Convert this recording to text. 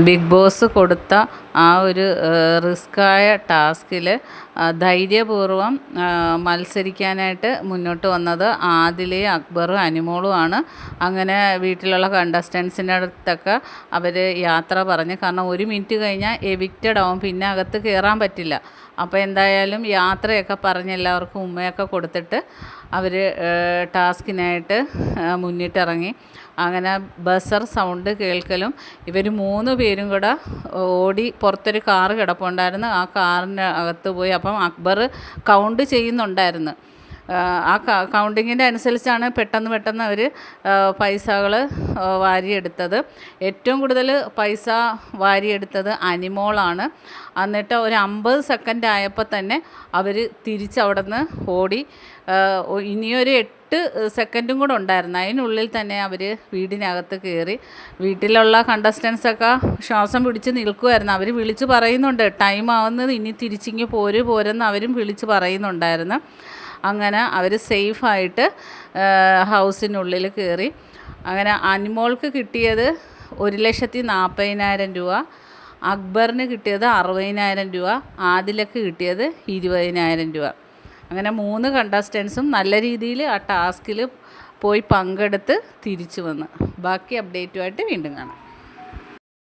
Big boss കൊടുത്ത ആ ഒരു റിസ്ക്കായ ടാസ്കിൽ ധൈര്യപൂർവ്വം മത്സരിക്കാനായിട്ട് മുന്നോട്ട് വന്നത് ആദിലയും അക്ബറും അനിമോളുമാണ്. അങ്ങനെ വീട്ടിലുള്ള കണ്ടസ്റ്റൻസിൻ്റെ അടുത്തൊക്കെ അവർ യാത്ര പറഞ്ഞ്, കാരണം 1 മിനിറ്റ് കഴിഞ്ഞാൽ എവിക്റ്റഡ് ആവും, പിന്നെ അകത്ത് കയറാൻ പറ്റില്ല. അപ്പോൾ എന്തായാലും യാത്രയൊക്കെ പറഞ്ഞ് എല്ലാവർക്കും ഉമ്മയൊക്കെ കൊടുത്തിട്ട് അവർ ടാസ്കിനായിട്ട് മുന്നിട്ടിറങ്ങി. അങ്ങനെ ബസർ സൗണ്ട് കേൾക്കലും ഇവർ 3 പേരും കൂടെ ഓടി പുറത്തൊരു കാറ് കിടപ്പുണ്ടായിരുന്നു. ആ കാറിൻ്റെ അകത്ത് പോയി. അപ്പം അക്ബർ കൗണ്ട് ചെയ്യുന്നുണ്ടായിരുന്നു. ആ കൗണ്ടിങ്ങിൻ്റെ അനുസരിച്ചാണ് പെട്ടെന്ന് അവർ പൈസകൾ വാരിയെടുത്തത്. ഏറ്റവും കൂടുതൽ പൈസ വാരിയെടുത്തത് അനിമോളാണ്. എന്നിട്ട് ഒരു 50 സെക്കൻഡ് ആയപ്പോൾ തന്നെ അവർ തിരിച്ചവിടെ നിന്ന് ഓടി. ഇനിയൊരു 8 സെക്കൻഡും കൂടെ ഉണ്ടായിരുന്നു. അതിനുള്ളിൽ തന്നെ അവർ വീടിനകത്ത് കയറി. വീട്ടിലുള്ള കണ്ടസ്റ്റൻസൊക്കെ ശ്വാസം പിടിച്ച് നിൽക്കുമായിരുന്നു. അവർ വിളിച്ച് പറയുന്നുണ്ട്, ടൈം ആവുന്നത്, ഇനി തിരിച്ചിങ്ങ് പോരെന്ന് അവരും വിളിച്ച് പറയുന്നുണ്ടായിരുന്നു. അങ്ങനെ അവർ സേഫായിട്ട് ഹൗസിനുള്ളിൽ കയറി. അങ്ങനെ അനിമോൾക്ക് കിട്ടിയത് 1,40,000 രൂപ, അക്ബറിന് കിട്ടിയത് 60,000 രൂപ, ആദിലക്ക് കിട്ടിയത് 20,000 രൂപ. അങ്ങനെ 3 കണ്ടസ്റ്റൻസും നല്ല രീതിയിൽ ആ ടാസ്കിൽ പോയി പങ്കെടുത്ത് തിരിച്ചു വന്ന്. ബാക്കി അപ്ഡേറ്റുമായിട്ട് വീണ്ടും കാണാം.